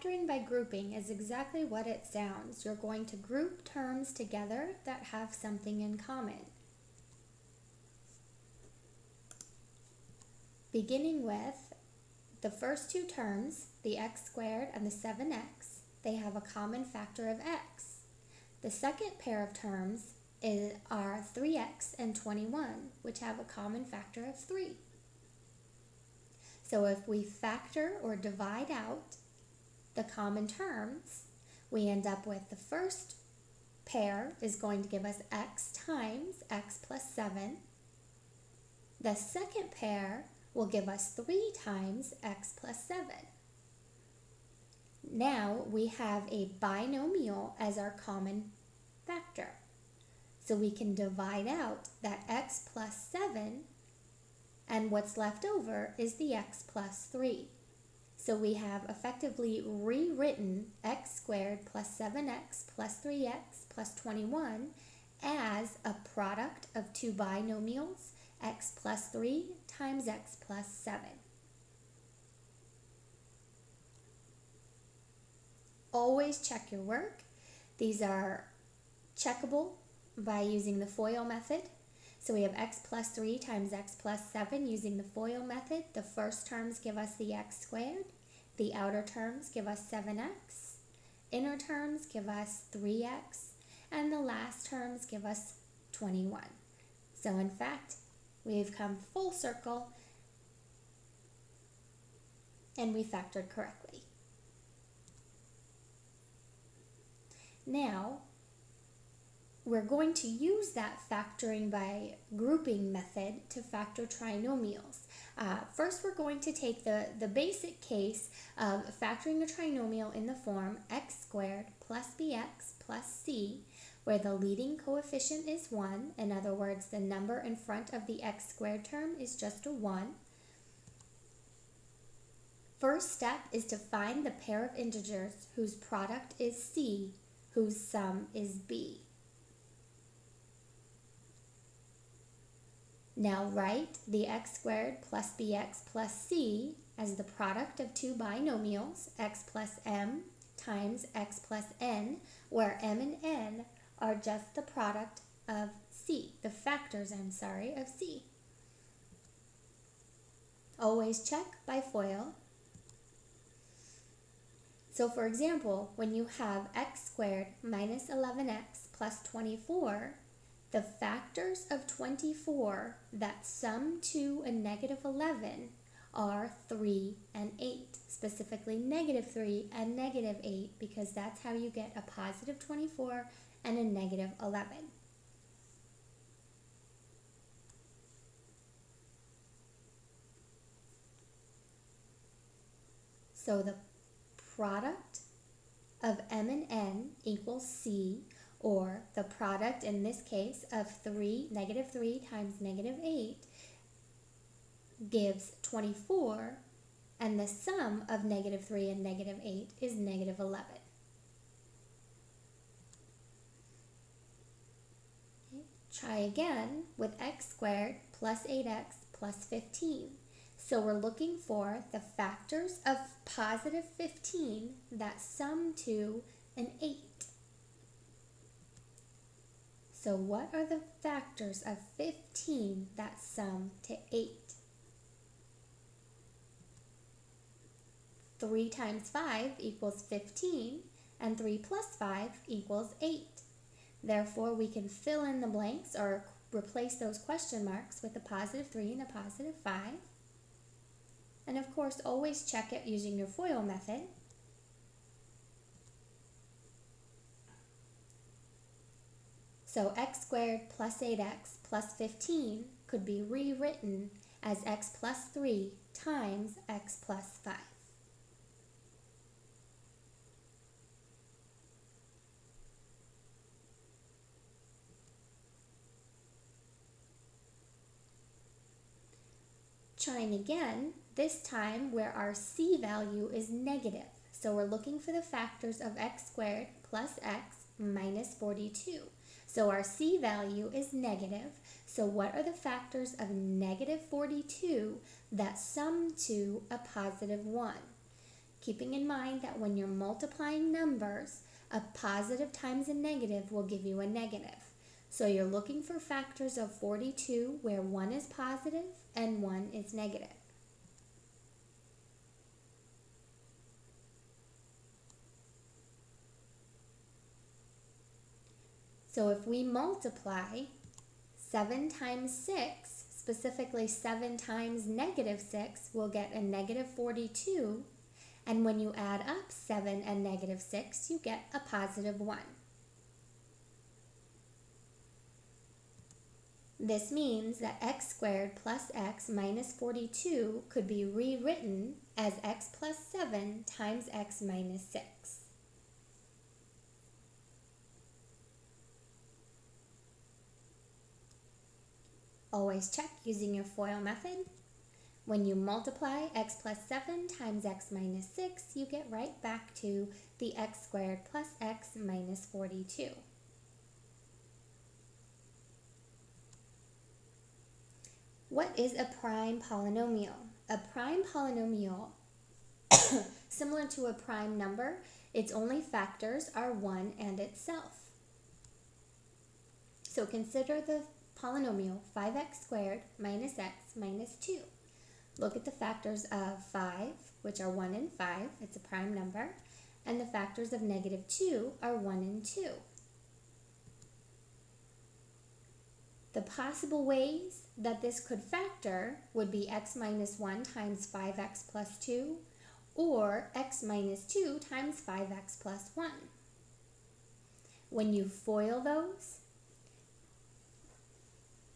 factoring by grouping is exactly what it sounds. You're going to group terms together that have something in common. Beginning with the first two terms, the x squared and the 7x, they have a common factor of x. The second pair of terms are 3x and 21, which have a common factor of 3. So if we factor or divide out the common terms, we end up with the first pair is going to give us x times x plus 7. The second pair will give us 3 times x plus 7. Now we have a binomial as our common factor. So we can divide out that x plus 7, and what's left over is the x plus 3. So we have effectively rewritten x squared plus 7x plus 3x plus 21 as a product of two binomials, x plus 3 times x plus 7. Always check your work. These are checkable by using the FOIL method. So we have x plus 3 times x plus 7 using the FOIL method. The first terms give us the x squared. The outer terms give us 7x. Inner terms give us 3x. And the last terms give us 21. So in fact, we've come full circle and we factored correctly. Now, we're going to use that factoring by grouping method to factor trinomials. First, we're going to take the basic case of factoring a trinomial in the form x squared plus bx plus c, where the leading coefficient is 1. In other words, the number in front of the x squared term is just a 1. First step is to find the pair of integers whose product is c, whose sum is b. Now write the x squared plus bx plus c as the product of two binomials, x plus m times x plus n, where m and n are just the product of c, the factors, of c. Always check by FOIL. So for example, when you have x squared minus 11x plus 24, the factors of 24 that sum to a negative 11 are 3 and 8, specifically negative 3 and negative 8, because that's how you get a positive 24 and a negative 11. So the product of m and n equals c, or the product in this case of negative 3 times negative 8 gives 24, and the sum of negative 3 and negative 8 is negative 11. Okay. Try again with x squared plus 8x plus 15. So we're looking for the factors of positive 15 that sum to an 8. So what are the factors of 15 that sum to 8? 3 times 5 equals 15, and 3 plus 5 equals 8. Therefore, we can fill in the blanks or replace those question marks with a positive 3 and a positive 5. And of course, always check it using your FOIL method. So x squared plus 8x plus 15 could be rewritten as x plus 3 times x plus 5. Trying again, this time where our c value is negative. So we're looking for the factors of x squared plus x minus 42. So our c value is negative. So what are the factors of negative 42 that sum to a positive 1? keeping in mind that when you're multiplying numbers, a positive times a negative will give you a negative. So you're looking for factors of 42 where 1 is positive and 1 is negative. So if we multiply 7 times 6, specifically 7 times negative 6, we'll get a negative 42. And when you add up 7 and negative 6, you get a positive 1. This means that x squared plus x minus 42 could be rewritten as x plus 7 times x minus 6. Always check using your FOIL method. When you multiply x plus 7 times x minus 6, you get right back to the x squared plus x minus 42. What is a prime polynomial? A prime polynomial, similar to a prime number, its only factors are 1 and itself. So consider the polynomial 5x squared minus x minus 2. Look at the factors of 5, which are 1 and 5, it's a prime number, and the factors of negative 2 are 1 and 2. The possible ways that this could factor would be x minus 1 times 5x plus 2, or x minus 2 times 5x plus 1. When you FOIL those,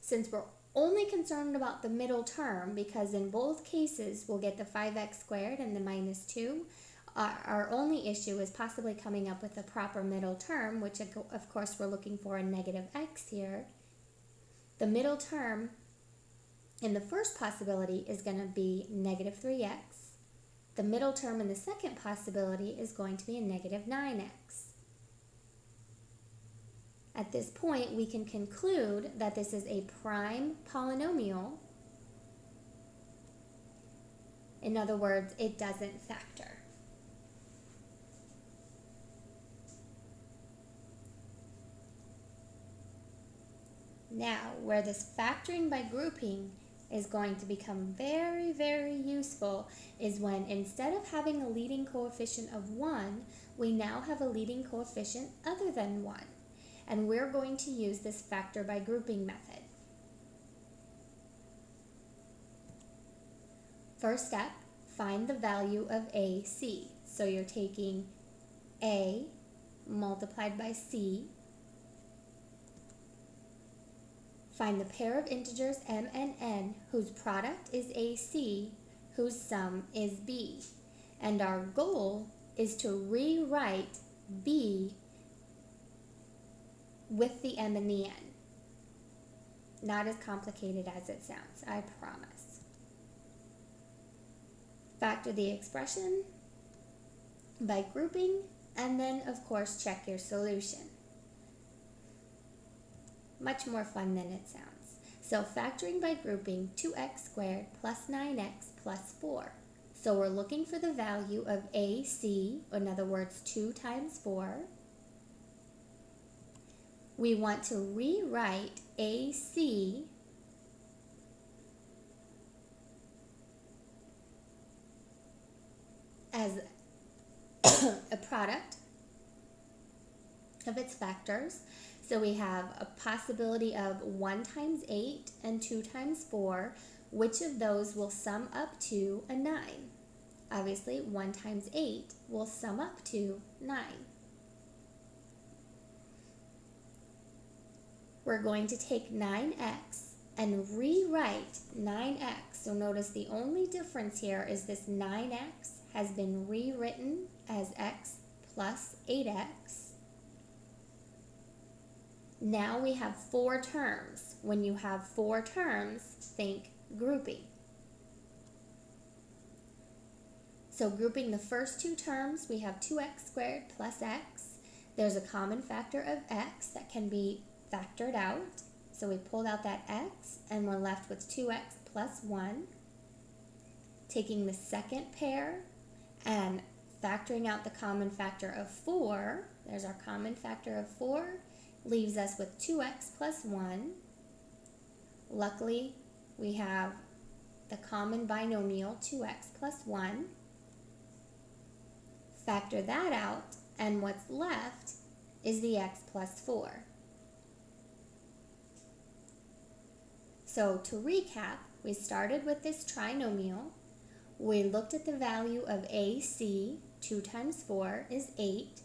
since we're only concerned about the middle term, because in both cases we'll get the 5x squared and the minus 2, our only issue is possibly coming up with a proper middle term, which of course we're looking for a negative x here. The middle term in the first possibility is going to be negative 3x. The middle term in the second possibility is going to be a negative 9x. At this point, we can conclude that this is a prime polynomial. In other words, it doesn't factor. Now, where this factoring by grouping is going to become very, very useful is when instead of having a leading coefficient of 1, we now have a leading coefficient other than 1. And we're going to use this factor by grouping method. First step, find the value of AC. So you're taking A multiplied by C. Find the pair of integers m and n whose product is AC, whose sum is B. And our goal is to rewrite B with the m and the n. Not as complicated as it sounds, I promise. Factor the expression by grouping, and then of course check your solution. Much more fun than it sounds. So factoring by grouping, 2x squared plus 9x plus 4. So we're looking for the value of AC, in other words 2 times 4. We want to rewrite AC as a product of its factors. So we have a possibility of 1 times 8 and 2 times 4. Which of those will sum up to a 9? Obviously, 1 times 8 will sum up to 9. We're going to take 9x and rewrite 9x. So notice the only difference here is this 9x has been rewritten as x plus 8x. Now we have 4 terms. When you have 4 terms, think grouping. So grouping the first 2 terms, we have 2x squared plus x. There's a common factor of x that can be factored out. So we pulled out that x and we're left with 2x plus 1. Taking the second pair and factoring out the common factor of 4, there's our common factor of 4, leaves us with 2x plus 1. Luckily, we have the common binomial 2x plus 1. Factor that out, and what's left is the x plus 4. So to recap, we started with this trinomial. We looked at the value of AC, 2 times 4 is 8.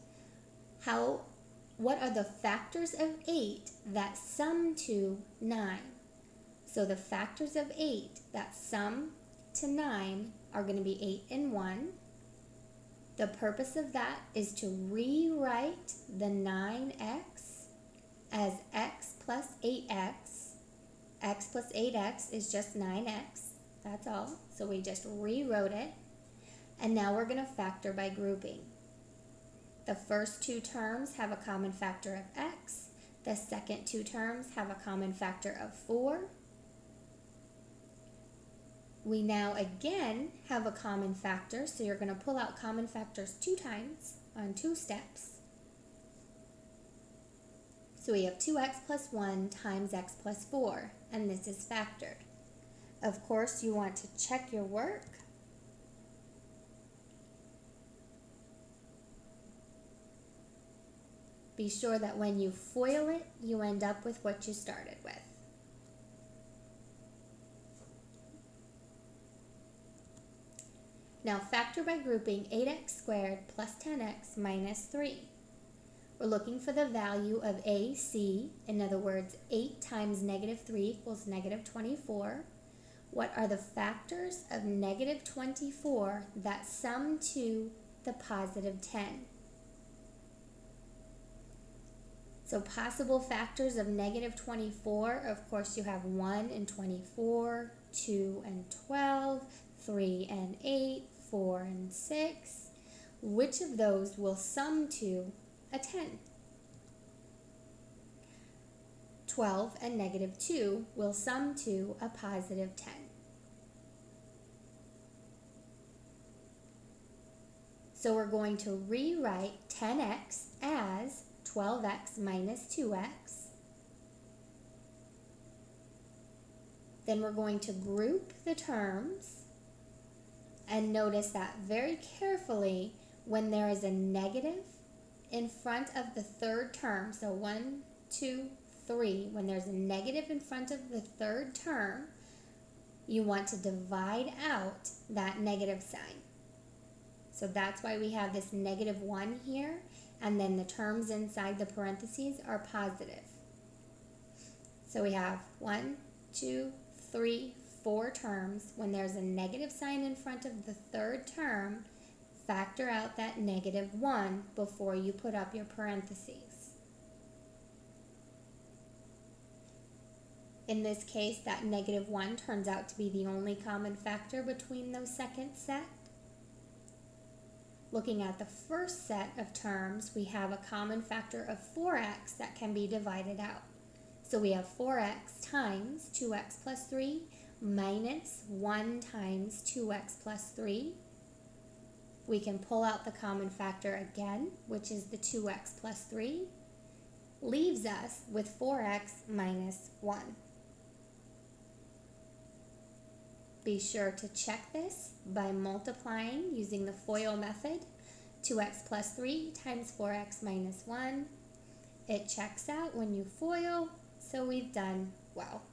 What are the factors of 8 that sum to 9? So the factors of 8 that sum to 9 are going to be 8 and 1. The purpose of that is to rewrite the 9x as x plus 8x. X plus 8x is just 9x. That's all. So we just rewrote it. And now we're going to factor by grouping. The first two terms have a common factor of x. The second two terms have a common factor of 4. We now again have a common factor, so you're going to pull out common factors 2 times on 2 steps. So we have 2x plus 1 times x plus 4, and this is factored. Of course, you want to check your work. Be sure that when you FOIL it, you end up with what you started with. Now factor by grouping 8x squared plus 10x minus 3. We're looking for the value of AC, in other words, 8 times negative 3 equals negative 24. What are the factors of negative 24 that sum to the positive 10? So possible factors of negative 24, of course you have 1 and 24, 2 and 12, 3 and 8, 4 and 6. Which of those will sum to a 10? 12 and negative 2 will sum to a positive 10. So we're going to rewrite 10x as 12x minus 2x. Then we're going to group the terms, and notice that very carefully when there is a negative in front of the third term, so 1, 2, 3, when there's a negative in front of the third term, you want to divide out that negative sign. So that's why we have this negative 1 here, and then the terms inside the parentheses are positive. So we have 1, 2, 3, 4 terms. When there's a negative sign in front of the third term, factor out that negative 1 before you put up your parentheses. In this case, that negative 1 turns out to be the only common factor between those second set. Looking at the first set of terms, we have a common factor of 4x that can be divided out. So we have 4x times 2x plus 3 minus 1 times 2x plus 3. We can pull out the common factor again, which is the 2x plus 3, leaves us with 4x minus 1. Be sure to check this by multiplying using the FOIL method. 2x plus 3 times 4x minus 1. It checks out when you FOIL, so we've done well.